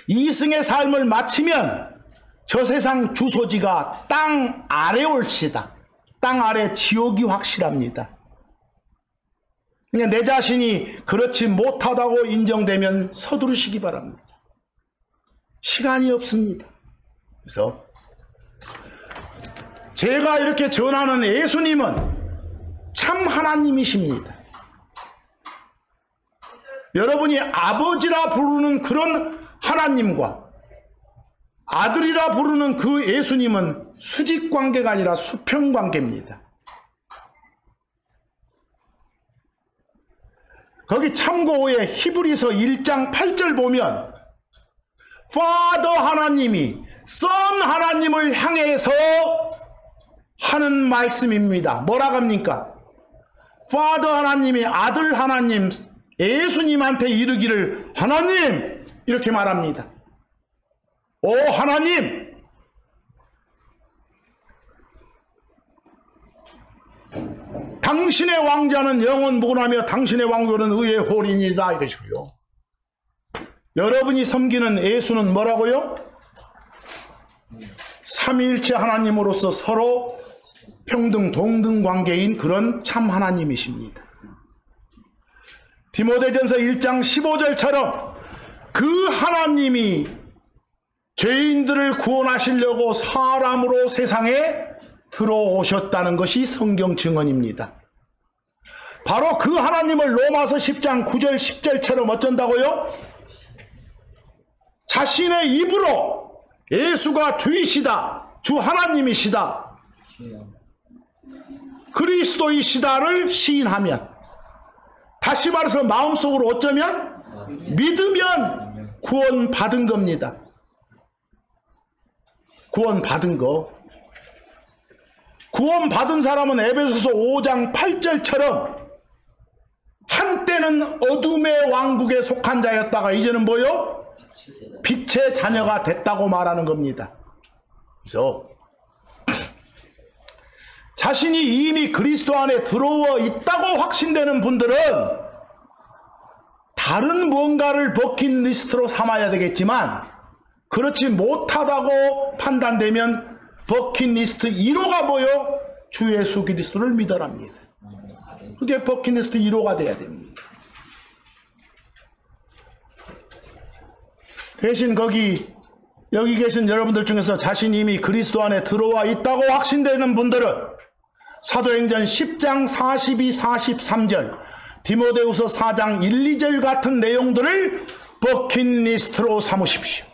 이승의 삶을 마치면 저 세상 주소지가 땅 아래 올시다. 땅 아래 지옥이 확실합니다. 그러니까 내 자신이 그렇지 못하다고 인정되면 서두르시기 바랍니다. 시간이 없습니다. 그래서 제가 이렇게 전하는 예수님은 참 하나님이십니다. 여러분이 아버지라 부르는 그런 하나님과 아들이라 부르는 그 예수님은 수직관계가 아니라 수평관계입니다. 거기 참고에 히브리서 1장 8절 보면 Father 하나님이 Son 하나님을 향해서 하는 말씀입니다. 뭐라고 합니까? Father 하나님이 아들 하나님 예수님한테 이르기를 하나님 이렇게 말합니다. 오 하나님 당신의 왕자는 영원 무궁하며 당신의 왕조는 의의 홀이니이다 이러시고요. 여러분이 섬기는 예수는 뭐라고요? 삼위일체 하나님으로서 서로 평등 동등 관계인 그런 참 하나님이십니다. 디모데전서 1장 15절처럼 그 하나님이 죄인들을 구원하시려고 사람으로 세상에 들어오셨다는 것이 성경 증언입니다. 바로 그 하나님을 로마서 10장 9절 10절처럼 어쩐다고요? 자신의 입으로 예수가 주이시다, 주 하나님이시다, 그리스도이시다를 시인하면, 다시 말해서 마음속으로 어쩌면 믿으면 구원받은 겁니다. 구원받은 거. 구원받은 사람은 에베소서 5장 8절처럼 한때는 어둠의 왕국에 속한 자였다가 이제는 뭐요? 빛의 자녀가 됐다고 말하는 겁니다. 그래서 자신이 이미 그리스도 안에 들어와 있다고 확신되는 분들은 다른 무언가를 버킷리스트로 삼아야 되겠지만 그렇지 못하다고 판단되면 버킷리스트 1호가 뭐요? 주 예수 그리스도를 믿어랍니다. 그게 버킷리스트 1호가 돼야 됩니다. 대신 여기 계신 여러분들 중에서 자신이 이미 그리스도 안에 들어와 있다고 확신되는 분들은 사도행전 10장 42, 43절, 디모데후서 4장 1, 2절 같은 내용들을 버킷리스트로 삼으십시오.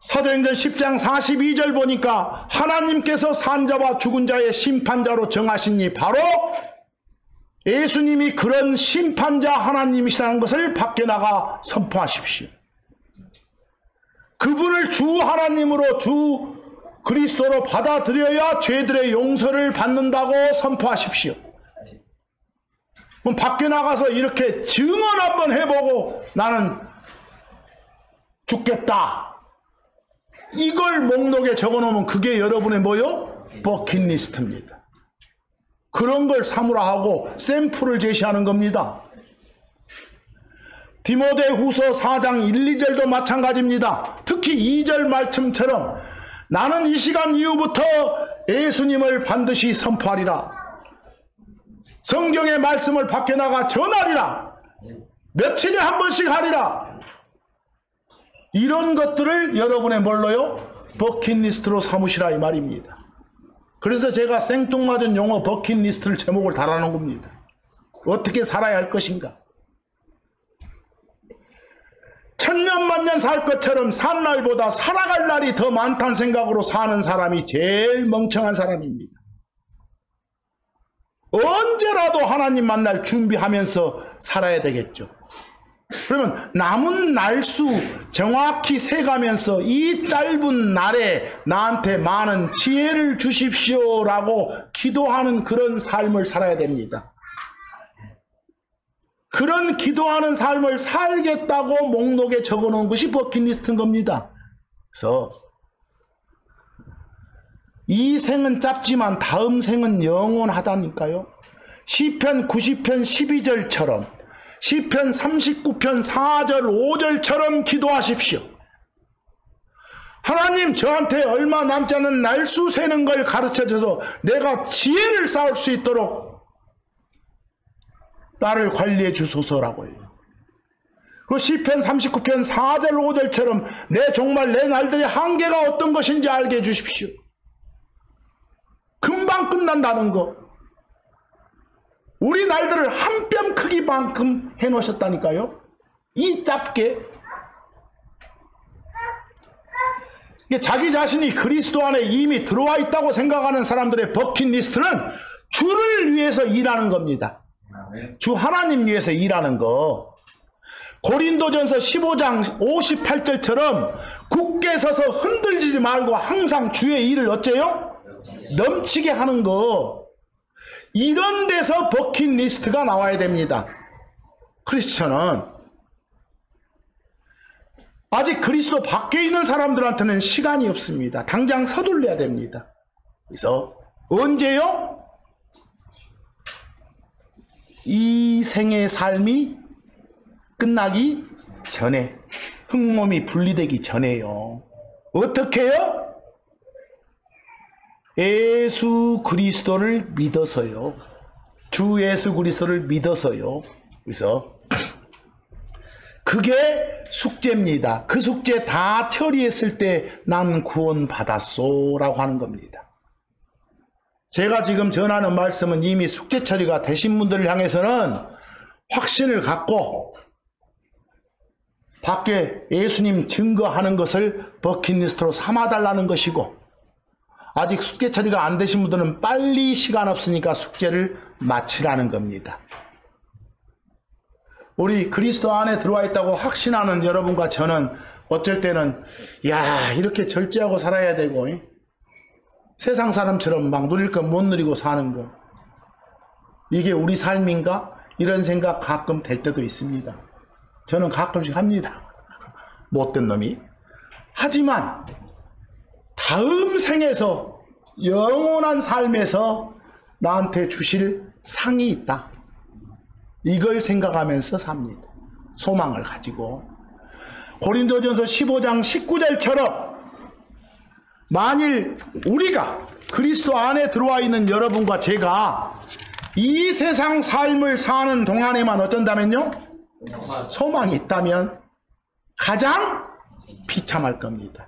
사도행전 10장 42절 보니까 하나님께서 산자와 죽은 자의 심판자로 정하시니 바로 예수님이 그런 심판자 하나님이시라는 것을 밖에 나가 선포하십시오. 그분을 주 하나님으로 주 그리스도로 받아들여야 죄들의 용서를 받는다고 선포하십시오. 그럼 밖에 나가서 이렇게 증언 한번 해보고 나는 죽겠다. 이걸 목록에 적어놓으면 그게 여러분의 뭐요? 버킷리스트입니다. 그런 걸 삼으라 하고 샘플을 제시하는 겁니다. 디모데후서 4장 1, 2절도 마찬가지입니다. 특히 2절 말씀처럼 나는 이 시간 이후부터 예수님을 반드시 선포하리라. 성경의 말씀을 밖에 나가 전하리라. 며칠에 한 번씩 하리라. 이런 것들을 여러분의 뭘로요? 버킷리스트로 삼으시라 이 말입니다. 그래서 제가 생뚱맞은 용어 버킷리스트를 제목을 달아놓은 겁니다. 어떻게 살아야 할 것인가? 천년만년 살 것처럼 산 날보다 살아갈 날이 더 많다는 생각으로 사는 사람이 제일 멍청한 사람입니다. 언제라도 하나님 만날 준비하면서 살아야 되겠죠. 그러면 남은 날수 정확히 세가면서 이 짧은 날에 나한테 많은 지혜를 주십시오라고 기도하는 그런 삶을 살아야 됩니다. 그런 기도하는 삶을 살겠다고 목록에 적어놓은 것이 버킷리스트인 겁니다. 그래서 이 생은 짧지만 다음 생은 영원하다니까요. 시편 90편 12절처럼 시편 39편 4절 5절처럼 기도하십시오. 하나님 저한테 얼마 남지 않은 날수 세는 걸 가르쳐줘서 내가 지혜를 쌓을 수 있도록 나를 관리해 주소서라고요. 그 시편 39편 4절 5절처럼 정말 내 날들의 한계가 어떤 것인지 알게 해주십시오. 금방 끝난다는 거. 우리 날들을 한 뼘 크기만큼 해놓으셨다니까요. 이 짧게. 자기 자신이 그리스도 안에 이미 들어와 있다고 생각하는 사람들의 버킷리스트는 주를 위해서 일하는 겁니다. 주 하나님 위해서 일하는 거. 고린도전서 15장 58절처럼 굳게 서서 흔들리지 말고 항상 주의 일을 어째요? 넘치게 하는 거. 이런 데서 버킷리스트가 나와야 됩니다. 크리스천은 아직 그리스도 밖에 있는 사람들한테는 시간이 없습니다. 당장 서둘러야 됩니다. 그래서 언제요? 이 생의 삶이 끝나기 전에, 흙몸이 분리되기 전에요. 어떻게 해요? 예수 그리스도를 믿어서요. 주 예수 그리스도를 믿어서요. 그래서 그게 숙제입니다. 그 숙제 다 처리했을 때 난 구원 받았소 라고 하는 겁니다. 제가 지금 전하는 말씀은 이미 숙제 처리가 되신 분들을 향해서는 확신을 갖고 밖에 예수님 증거하는 것을 버킷리스트로 삼아달라는 것이고, 아직 숙제 처리가 안 되신 분들은 빨리 시간 없으니까 숙제를 마치라는 겁니다. 우리 그리스도 안에 들어와 있다고 확신하는 여러분과 저는 어쩔 때는 이렇게 절제하고 살아야 되고 세상 사람처럼 막 누릴 거 못 누리고 사는 거, 이게 우리 삶인가? 이런 생각 가끔 될 때도 있습니다. 저는 가끔씩 합니다. 못된 놈이. 하지만 다음 생에서 영원한 삶에서 나한테 주실 상이 있다. 이걸 생각하면서 삽니다. 소망을 가지고. 고린도전서 15장 19절처럼 만일 우리가 그리스도 안에 들어와 있는 여러분과 제가 이 세상 삶을 사는 동안에만 어쩐다면요? 소망이 있다면 가장 비참할 겁니다.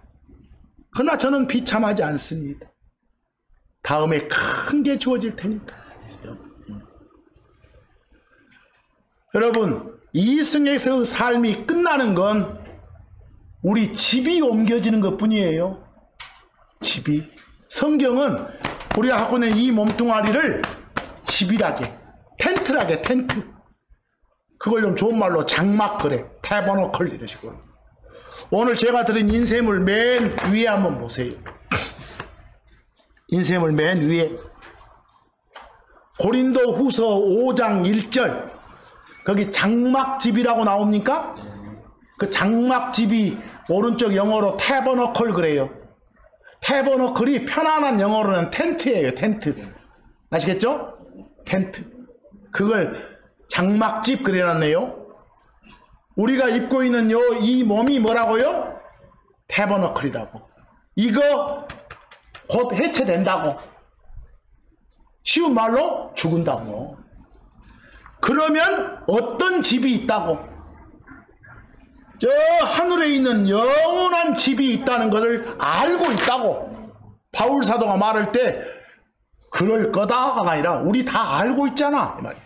그러나 저는 비참하지 않습니다. 다음에 큰 게 주어질 테니까. 여러분, 이승에서의 삶이 끝나는 건 우리 집이 옮겨지는 것 뿐이에요. 집이. 성경은 우리가 갖고 있는 이 몸뚱아리를 집이라게, 텐트라게, 텐트. 그걸 좀 좋은 말로 장막 그래. 태버너클 이런 식으로. 오늘 제가 드린 인쇄물 맨 위에 한번 보세요. 인쇄물 맨 위에. 고린도 후서 5장 1절 거기 장막집이라고 나옵니까? 그 장막집이 오른쪽 영어로 태버너클 그래요. 태버너클이 편안한 영어로는 텐트예요. 텐트. 아시겠죠? 텐트. 그걸 장막집 그래놨네요. 우리가 입고 있는 이 몸이 뭐라고요? 태버너클이라고. 이거 곧 해체된다고. 쉬운 말로 죽은다고. 그러면 어떤 집이 있다고? 저 하늘에 있는 영원한 집이 있다는 것을 알고 있다고. 바울 사도가 말할 때 그럴 거다가 아니라 우리 다 알고 있잖아 이 말이에요.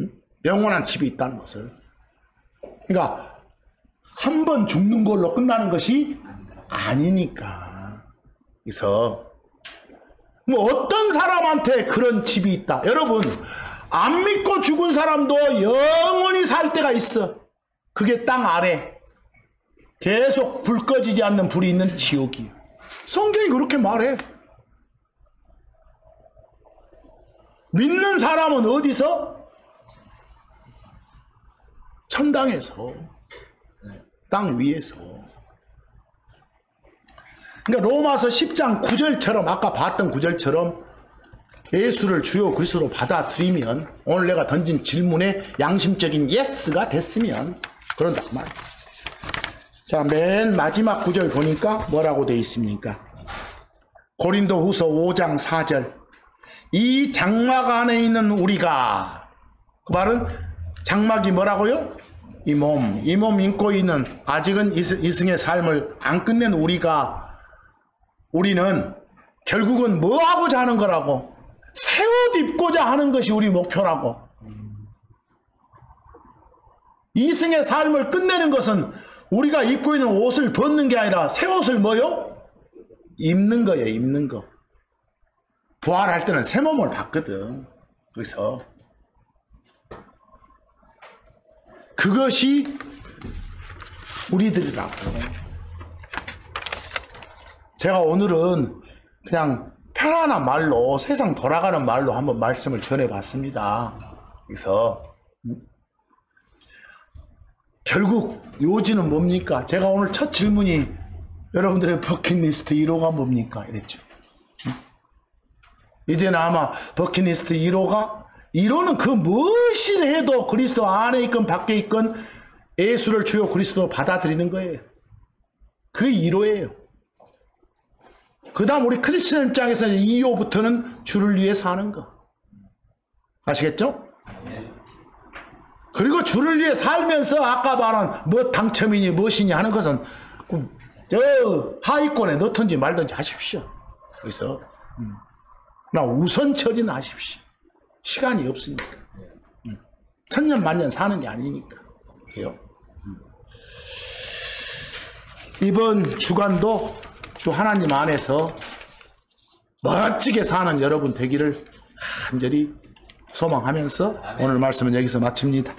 응? 영원한 집이 있다는 것을. 그러니까 한 번 죽는 걸로 끝나는 것이 아니니까. 그래서 뭐 어떤 사람한테 그런 집이 있다. 여러분 안 믿고 죽은 사람도 영원히 살 때가 있어. 그게 땅 아래 계속 불 꺼지지 않는 불이 있는 지옥이에요. 성경이 그렇게 말해. 믿는 사람은 어디서? 천당에서. 땅 위에서. 그러니까 로마서 10장 9절처럼 아까 봤던 9절처럼 예수를 주요 그리스도로 받아들이면 오늘 내가 던진 질문에 양심적인 예스가 됐으면 그런다 그 말이에요. 자, 맨 마지막 9절 보니까 뭐라고 되어 있습니까? 고린도 후서 5장 4절 이 장막 안에 있는 우리가, 그 말은 장막이 뭐라고요? 이 몸 인고 있는 아직은 이승의 삶을 안 끝낸 우리는 결국은 뭐 하고자 하는 거라고? 새 옷 입고자 하는 것이 우리 목표라고. 이승의 삶을 끝내는 것은 우리가 입고 있는 옷을 벗는 게 아니라 새 옷을 뭐요? 입는 거예요. 입는 거. 부활할 때는 새 몸을 받거든. 그래서 그것이 우리들이라고. 제가 오늘은 그냥 편안한 말로 세상 돌아가는 말로 한번 말씀을 전해봤습니다. 그래서 결국 요지는 뭡니까? 제가 오늘 첫 질문이 여러분들의 버킷리스트 1호가 뭡니까? 이랬죠. 이제는 아마 버킷리스트 1호는 그 무엇이 해도 그리스도 안에 있건 밖에 있건 예수를 주요 그리스도로 받아들이는 거예요. 그 1호예요. 그 다음 우리 크리스천 입장에서 2호부터는 주를 위해 사는 거. 아시겠죠? 그리고 주를 위해 살면서 아까 말한 뭐 당첨이니 무엇이니 하는 것은 저 하위권에 넣든지 말든지 하십시오. 그래서 나 우선 처리는 하십시오. 시간이 없으니까. 천년 만년 사는 게 아니니까. 그래요? 이번 주간도 주 하나님 안에서 멋지게 사는 여러분 되기를 간절히 소망하면서 오늘 말씀은 여기서 마칩니다.